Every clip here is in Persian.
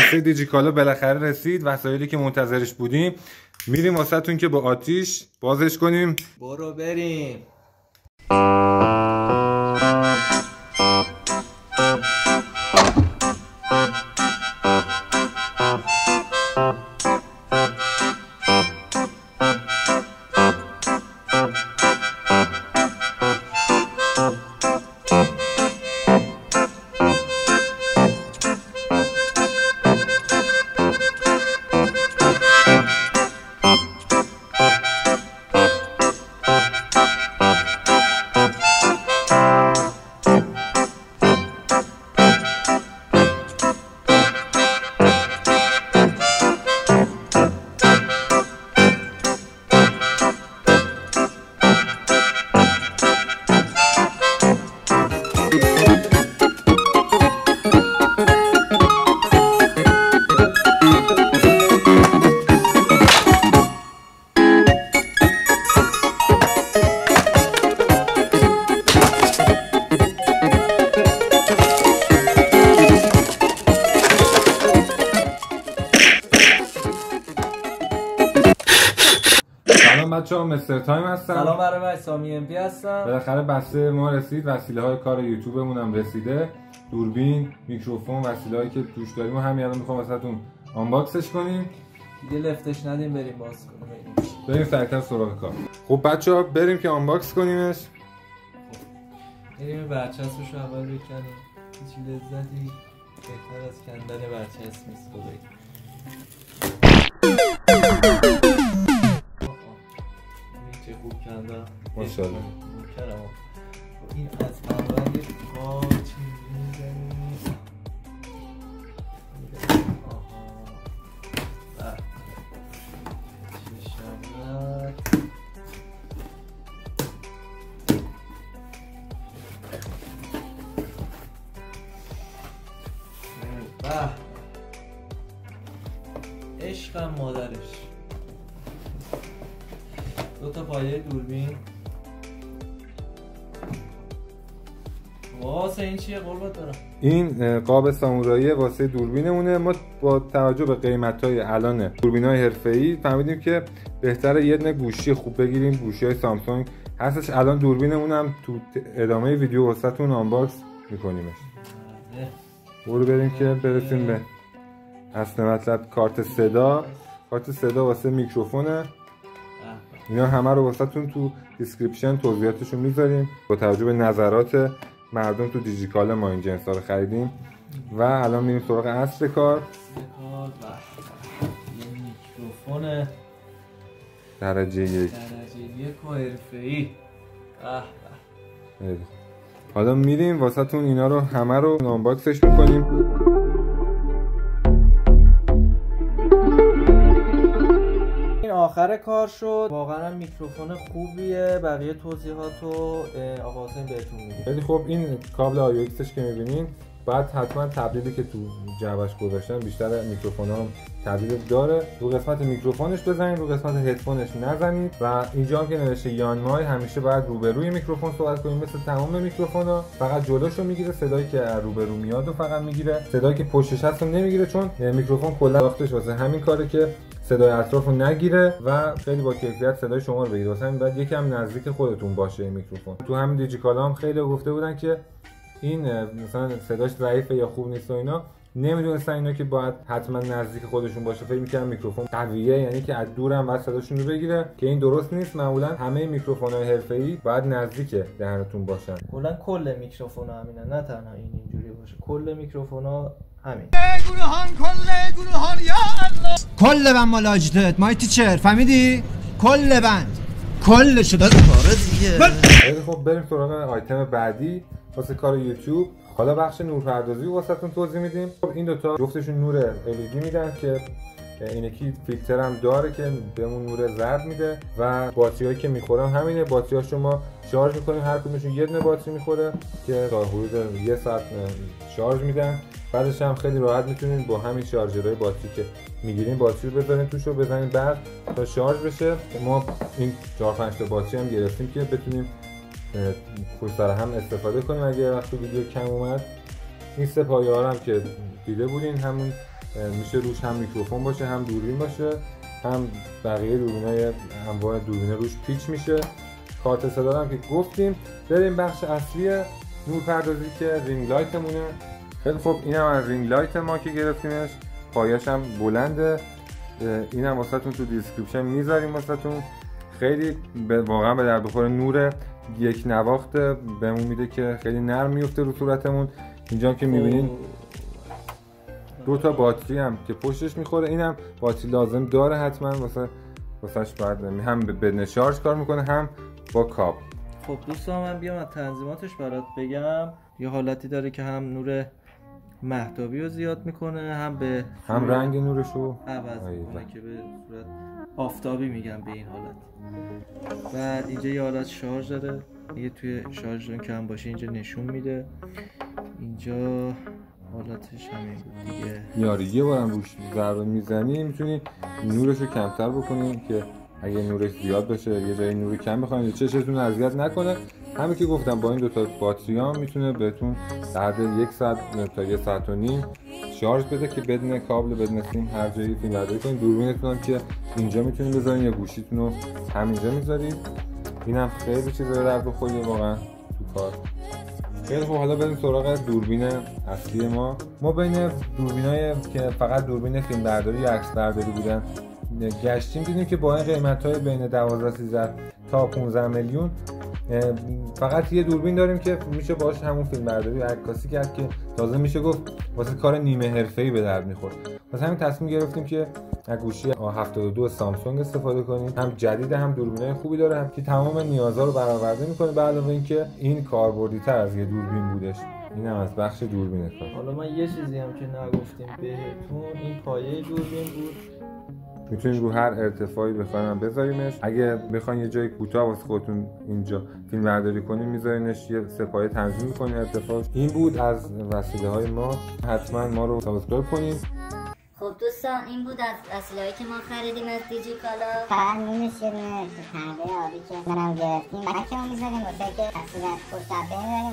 دسته دیجیکالا بالاخره رسید، وسایلی که منتظرش بودیم. میریم واسهتون که با آتیش بازش کنیم. برو بریم. بچه‌ها مستر تایم هستم. سلام برای سامی ام پی هستم. بالاخره بسته ما رسید، وسیله های کار یوتیوبمون هم رسیده. دوربین، میکروفون، وسیله‌ای که توش داریم و همین الان می‌خوام واسهتون آنباکسش کنیم. دیگه لفتش ندیم بریم باز کنیم. بریم سریعتر سراغ کار. خب بچه‌ها بریم که آنباکس کنیمش. بریم برچسبشو اول بکنیم. هیچ لذتی بهتر از کندن برچسب نیست خدایی. خوب کندم ماشاءالله. این از اول پا چیزی میزنیم. عشقم مادرش. دو تا پایه دوربین. واسه این چیه قربت دارم؟ این قاب سامورایی واسه دوربینمونه. ما با توجه به قیمت‌های الان دوربین‌های حرفه‌ای فهمیدیم که بهتره یه دونه گوشی خوب بگیریم. گوشی‌های سامسونگ هستش. الان دوربینمون هم تو ادامه ویدیو واسهتون آنباکس می‌کنیمش. برو بریم که برسیم به اصل مطلب. کارت صدا واسه میکروفونه. اینا همه رو واسهتون تو دیسکریپشن توضیحاتشو میذاریم. با توجه به نظرات مردم تو دیجیکالا ما این جنسا رو خریدیم و الان میریم سراغ اصل کار. میکروفون درجه 1 و حرفه‌ای. حالا میریم واسهتون اینا رو همه رو آنباکسش میکنیم. آخر کار شد. واقعا میکروفون خوبیه. بقیه توضیحاتو آقا حسین بهتون میگه. خیلی خوب. این کابل آیوکسش که میبینین بعد حتما تبدیلی که تو جعبش گذاشتن بیشتر میکروفون ها تبدیل داره. رو قسمت میکروفونش بزنید، رو قسمت هدفونش نزنید و اینجا هم که نوشته یانمای همیشه باید روبروی میکروفون صحبت کنیم مثل تمام میکروفونا. فقط جلوشو میگیره، صدایی که روبرو میاد و فقط میگیره. صدایی که پشتش هست رو نمیگیره چون میکروفون کلا ساختش واسه همین کاره که صدای اطراف رو نگیره و خیلی با کیفیت صدای شما رو بگیره. واسه همین باید یکم نزدیک خودتون باشه این میکروفون. تو همین دیجیکالا هم خیلی گفته بودن که این مثلا صداش ضعیفه یا خوب نیست و اینا. نمیدونستن اینا که باید حتما نزدیک خودشون باشه. فکر می‌کردن میکروفون قویه یعنی که از دور هم باید صداشون رو بگیره که این درست نیست. معمولا همه میکروفون‌های حرفه‌ای باید نزدیک دهنتون باشن. کل میکروفونا همینه، نه تنها این اینجوری باشه. کل میکروفونا همین. گروهان یا الله. کل بند مال آجدت مای تیچر فهمیدی؟ کل بند کل شده کاره دیگه. خیلی خب بریم سراغ آیتم بعدی واسه کار یوتیوب. حالا بخش نورپردازی واسهتون توضیح میدیم. خب این دوتا جفتشون نور LED میدن که این یکی فیلتر هم داره که بهمون نور زرد میده و باتریایی که میخورن همینه. باتری ها شما شارژ میکنیم، هر کدومشون یه دونه باتری میخوره که تا حدود 1 ساعت شارژ میدن. بعدش هم خیلی راحت میتونید با همین شارژرهای باتری که میگیرین باتری رو بزنید توش و بزنید برق تا شارژ بشه. ما این 4-5 تا باتری هم گرفتیم که بتونیم پشت سر هم استفاده کنیم اگه وقتی ویدیو کم اومد. این سه پایه ها هم که دیده بودین همون میشه روش هم میکروفون باشه، هم دوربین باشه، هم بقیه دوربینای انواع دوربین روش پیچ میشه. کارت صدا هم که گفتیم. بریم بخش اصلی نورپردازی که رینگ لایتمونه. خیلی خوب، اینم از رینگ لایت ما که گرفتیمش، پایش هم بلنده. اینم واسهتون تو دیسکریپشن میذاریم واسهتون. خیلی واقعا به درد بخور. نور یک نواخت بهمون میده که خیلی نرم میفته رو صورتمون. اینجا که میبینین 2 تا باتری هم که پشتش میخوره. اینم باتری لازم داره حتما واسهش باید هم بدون شارژ کار میکنه هم با کاب. خب دوستان من بیام از تنظیماتش برات بگم. یه حالتی داره که هم نور مهتابی رو زیاد میکنه، هم رنگ نورشو عوض میکنه که به صورت آفتابی میگم به این حالت. بعد اینجا یه حالت شارژ داره، یه توی شارژ دارن که هم باشه اینجا نشون میده. اینجا حالتش همین بود دیگه. یاری یه بارم روش ضربه میزنی میتونی نورشو کمتر بکنی که اگه نورش زیاد باشه یه جایی نور کم بخواین چشتون اذیت نکنه. همین که گفتم با این 2 تا باتری هم میتونه بهتون بعد 1 ساعت تا 1 ساعت و نیم شارژ بده که بدون کابل بدون سیم هر جایی فیلم برداری کنید. دوربینتون هم که اینجا میتونید بذارین یا گوشیتون رو همینجا میذارید. اینم خیلی چیزا رو درد بخوره واقعا تو کار. خیلی خوب، حالا بریم سراغ دوربین اصلی ما. ما بین دوربینای که فقط دوربین فیلم برداری یا عکس برداری بودن گشتیم، دیدیم که با این قیمت‌های بین 12-13 تا 15 میلیون فقط یه دوربین داریم که میشه باهاش همون فیلم برداری و عکاسی کرد که تازه میشه گفت واسه کار نیمه حرفه‌ای به درد می‌خوره. واسه همین تصمیم گرفتیم که از گوشی A72 سامسونگ استفاده کنیم. هم جدید هم دوربینای خوبی داره، هم که تمام نیازها رو برآورده می‌کنه. به علاوه اینکه این کاربردی‌تر از یه دوربین بودش. اینم از بخش دوربین کار. حالا من یه چیزی هم که نگفتیم بهتون، این پایه دوربین بود. میتونید رو هر ارتفاعی بخواید بذاریمش. اگه بخواید یه جای کوتاه واسه خودتون اینجا فیلم برداری کنین میذارینش، یه سپایه تنظیم میکنین ارتفاع. این بود از وسیله‌های ما. حتما ما رو سابسکرایب کنین. خب دوستان این بود از وسیله‌ای که ما خریدیم از دیجیکالا. فقط نونش یه دونه تنگه آبی که منم گرفتیم بکه رو میذاریم واسه که تصویرت خوشبه میبریم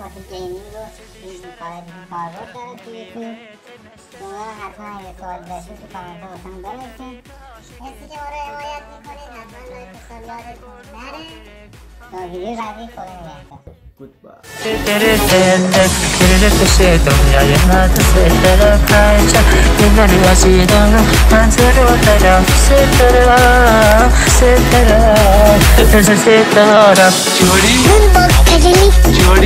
واسه گیمینگ رو کاربرد داره توی یوتیوب. شما حتما اگه سوال داشتید تو کامنت ها واسه هم بنویسین. مرسی که ما رو حمایت میکنید. حتما لایک و ساب یادتون نره. تا ویدیو بعدی خدا نگهدار. तेरे से दुनिया ये नात से तेरा काचा तेरे ऐसी दंग मंजरो तेरा से तेरा चोरी